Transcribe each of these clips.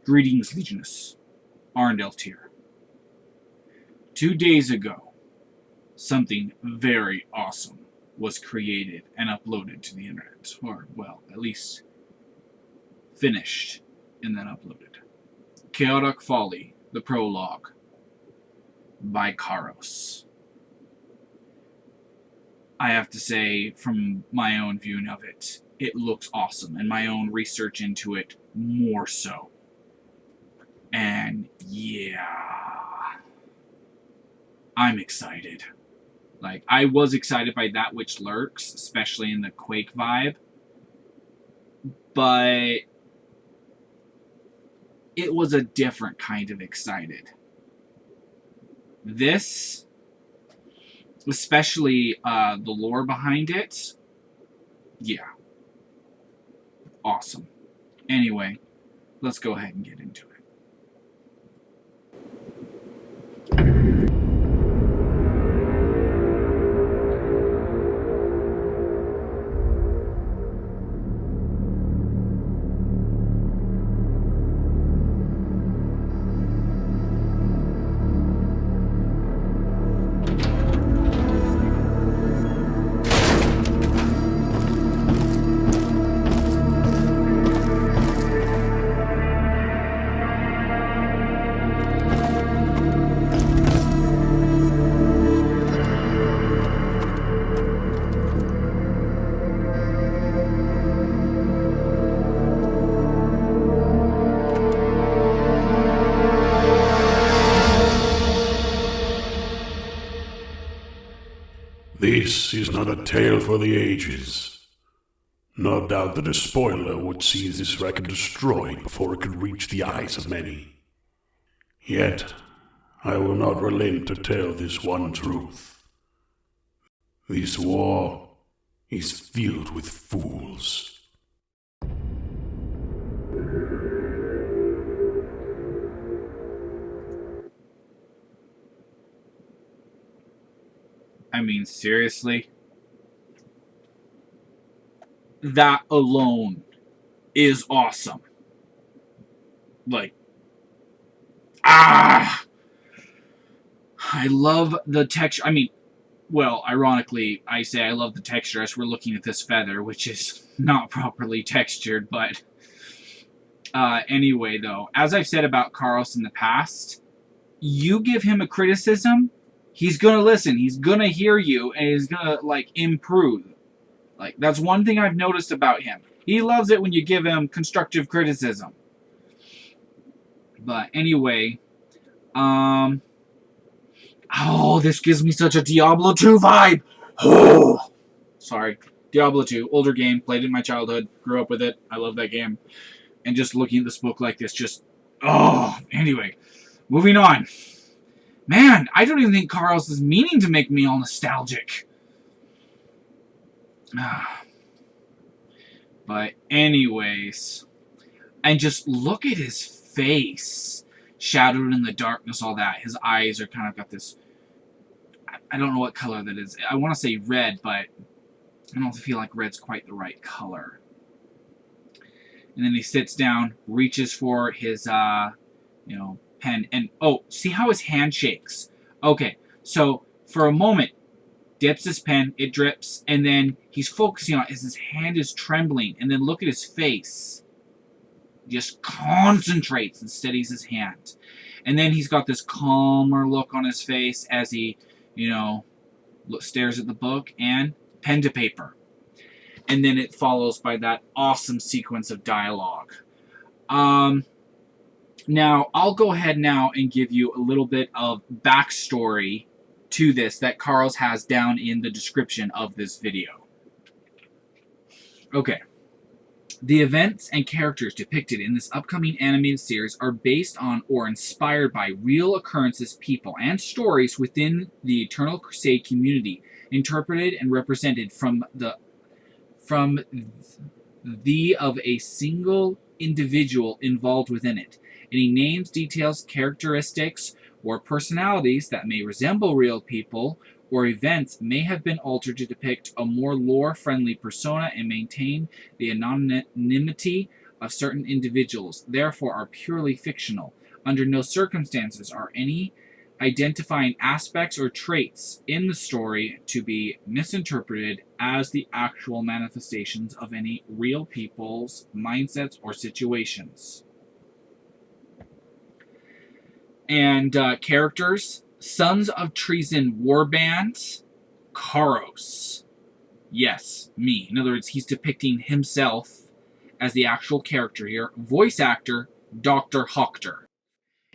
Greetings, Legionus. Arendelft here. 2 days ago, something very awesome was created and uploaded to the internet. Or, well, at least finished and then uploaded. Chaotic Folly, the Prologue, by Karos. I have to say, from my own viewing of it, it looks awesome, and my own research into it more so. And yeah, I'm excited. Like, I was excited by That Which Lurks, especially in the Quake vibe, but it was a different kind of excited. This, especially the lore behind it, yeah, awesome. Anyway, let's go ahead and get into it. This is not a tale for the ages. No doubt that a spoiler would see this record destroyed before it could reach the eyes of many. Yet, I will not relent to tell this one truth. This war is filled with fools. I mean, seriously? That alone is awesome. Like, I love the texture. I mean, well, ironically, I say I love the texture as we're looking at this feather, which is not properly textured, but anyway, though, as I've said about Karos in the past, you give him a criticism, he's gonna listen, he's gonna hear you, and he's gonna, like, improve. Like, that's one thing I've noticed about him. He loves it when you give him constructive criticism. But anyway, oh, this gives me such a Diablo 2 vibe! Oh! Sorry. Diablo 2, older game, played it in my childhood, grew up with it, I love that game. And just looking at this book like this, just, oh, anyway. Moving on. Man, I don't even think Karos is meaning to make me all nostalgic. But anyways, and just look at his face, shadowed in the darkness, all that. His eyes are kind of got this, I don't know what color that is. I want to say red, but I don't feel like red's quite the right color. And then he sits down, reaches for his, pen, and oh, see how his hand shakes? Okay, so for a moment, dips his pen, it drips, and then he's focusing on it as his hand is trembling, and then look at his face. Just concentrates and steadies his hand. And then he's got this calmer look on his face as he, stares at the book and pen to paper. And then it follows by that awesome sequence of dialogue. Now, I'll go ahead now and give you a little bit of backstory to this that Karos has down in the description of this video. Okay. The events and characters depicted in this upcoming animated series are based on or inspired by real occurrences, people, and stories within the Eternal Crusade community, interpreted and represented from the of a single individual involved within it. Any names, details, characteristics, or personalities that may resemble real people or events may have been altered to depict a more lore-friendly persona and maintain the anonymity of certain individuals, therefore are purely fictional. Under no circumstances are any identifying aspects or traits in the story to be misinterpreted as the actual manifestations of any real people's mindsets or situations. And characters: Sons of Treason Warband, Karos. Yes, me. In other words, he's depicting himself as the actual character here. Voice actor, Dr. Hoctor.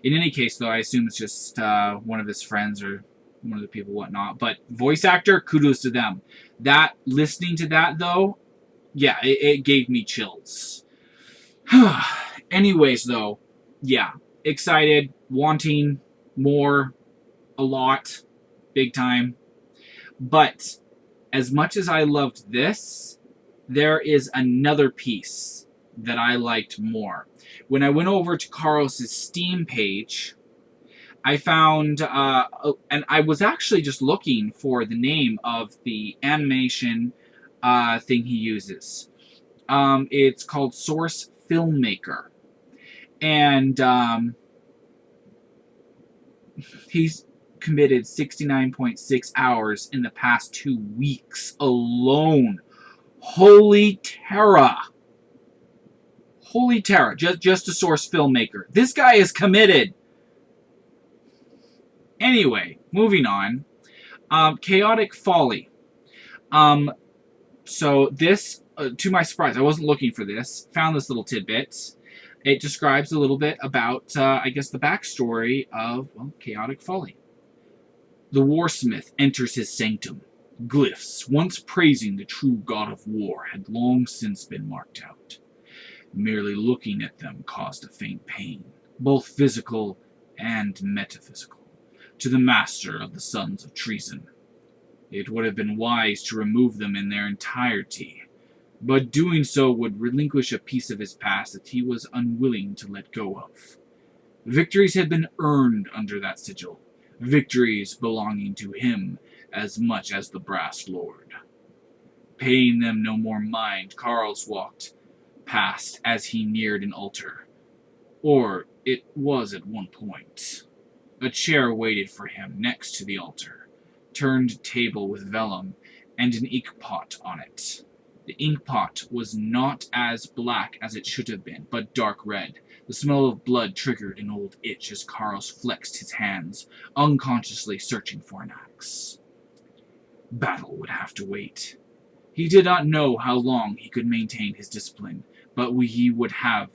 In any case, though, I assume it's just one of his friends or one of the people, whatnot. But voice actor, kudos to them. Listening to that, though, yeah, it gave me chills. Anyways, though, yeah, excited, wanting more, a lot, big time. But as much as I loved this, there is another piece that I liked more. When I went over to Carlos's Steam page, I found, and I was actually just looking for the name of the animation thing he uses. It's called Source Filmmaker. And he's committed 69.6 hours in the past 2 weeks alone. Holy Terra. Holy Terra. Just a Source Filmmaker. This guy is committed. Anyway, moving on. Chaotic Folly. So this, to my surprise, I wasn't looking for this. Found this little tidbit. It describes a little bit about, I guess, the backstory of, well, Chaotic Folly. The warsmith enters his sanctum. Glyphs, once praising the true god of war, had long since been marked out. Merely looking at them caused a faint pain, both physical and metaphysical, to the master of the Sons of Treason. It would have been wise to remove them in their entirety, but doing so would relinquish a piece of his past that he was unwilling to let go of. Victories had been earned under that sigil, victories belonging to him as much as the brass lord. Paying them no more mind, Carlos walked past as he neared an altar. Or it was at one point. A chair waited for him next to the altar, turned table with vellum, and an ink pot on it. The ink pot was not as black as it should have been, but dark red. The smell of blood triggered an old itch as Carlos flexed his hands, unconsciously searching for an axe. Battle would have to wait. He did not know how long he could maintain his discipline, but he would have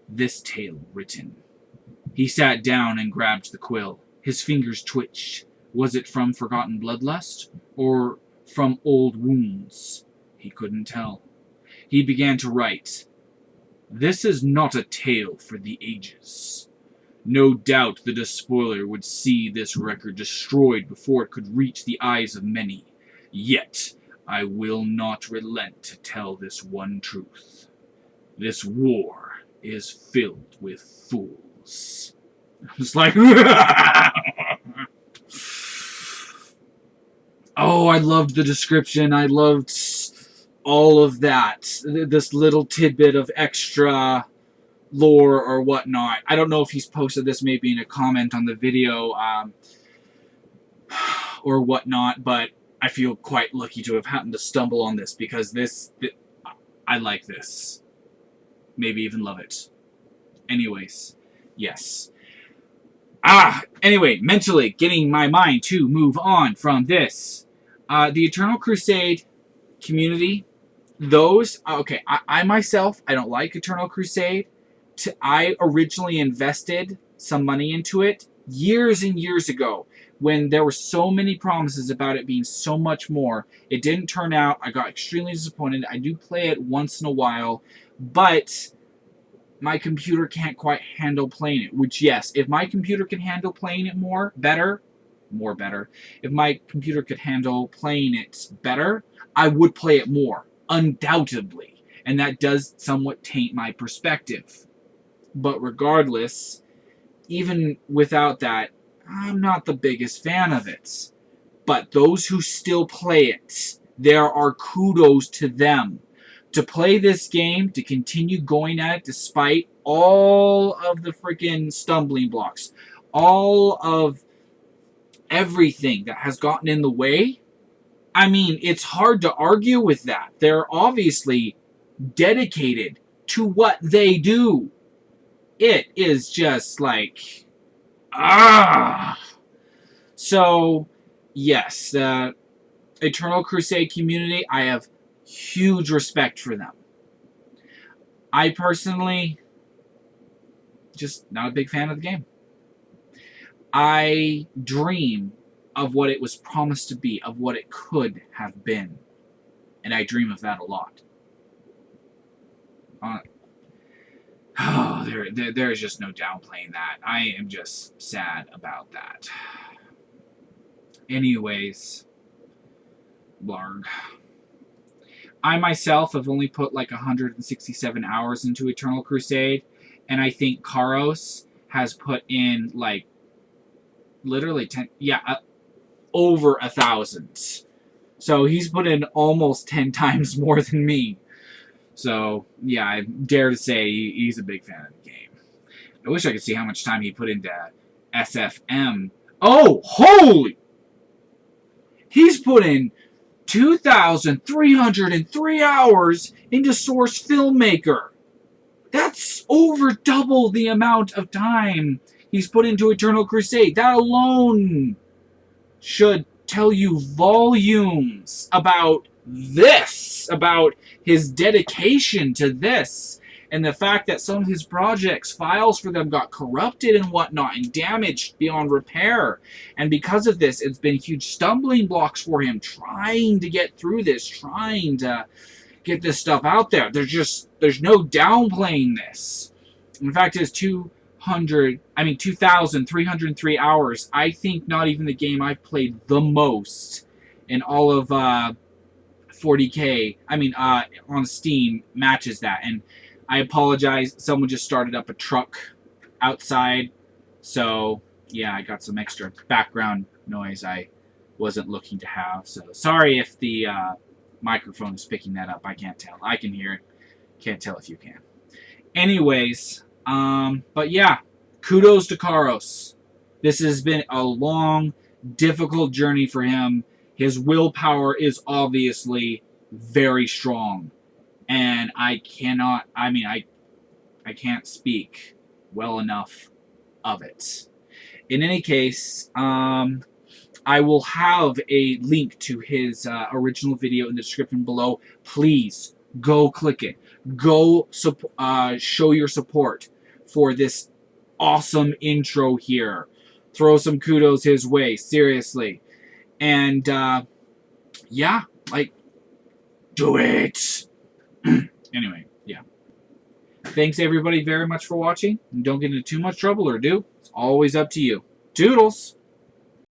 this tale written. He sat down and grabbed the quill. His fingers twitched. Was it from forgotten bloodlust, or from old wounds? He couldn't tell. He began to write. This is not a tale for the ages. No doubt the despoiler would see this record destroyed before it could reach the eyes of many. Yet, I will not relent to tell this one truth. This war is filled with fools. I'm just like, oh, I loved the description. I loved all of that. This little tidbit of extra lore or whatnot. I don't know if he's posted this maybe in a comment on the video or whatnot, but I feel quite lucky to have happened to stumble on this because I like this. Maybe even love it. Anyways, yes. Anyway, mentally getting my mind to move on from this. The Eternal Crusade community, those, okay, I myself, I don't like Eternal Crusade. I originally invested some money into it years and years ago when there were so many promises about it being so much more. It didn't turn out. I got extremely disappointed. I do play it once in a while, but my computer can't quite handle playing it, which, yes, if my computer can handle playing it more better, if my computer could handle playing it better, I would play it more, undoubtedly, and that does somewhat taint my perspective. But regardless, even without that, I'm not the biggest fan of it. But those who still play it, there are kudos to them. to play this game, to continue going at it despite all of the freaking stumbling blocks, all of everything that has gotten in the way. I mean, it's hard to argue with that. They're obviously dedicated to what they do. It is just like, So, yes, the Eternal Crusade community, I have huge respect for them. I personally, just not a big fan of the game. I dream of what it was promised to be, of what it could have been. And I dream of that a lot. There's just no downplaying that. I am just sad about that. Anyways, blarg. I myself have only put like 167 hours into Eternal Crusade, and I think Karos has put in like literally over 1,000. So he's put in almost 10 times more than me. So yeah, I dare to say he's a big fan of the game. I wish I could see how much time he put into SFM. Oh, holy! He's put in 2,303 hours into Source Filmmaker. That's over double the amount of time he's put into Eternal Crusade. That alone should tell you volumes about this, about his dedication to this, and the fact that some of his projects, files for them got corrupted and whatnot and damaged beyond repair. And because of this, it's been huge stumbling blocks for him trying to get through this, trying to get this stuff out there. There's no downplaying this. In fact, his 2,303 hours, I think not even the game I've played the most in all of 40K, on Steam, matches that. And I apologize, someone just started up a truck outside, so yeah, I got some extra background noise I wasn't looking to have. So sorry if the microphone is picking that up. I can't tell. I can hear it. Can't tell if you can. Anyways, but yeah, kudos to Karos. This has been a long, difficult journey for him. His willpower is obviously very strong. And I can't speak well enough of it. In any case, I will have a link to his original video in the description below. Please go click it. Go show your support for this awesome intro here. Throw some kudos his way, seriously. And yeah, like, do it. Anyway, yeah. Thanks everybody very much for watching. And don't get into too much trouble or do. It's always up to you. Toodles!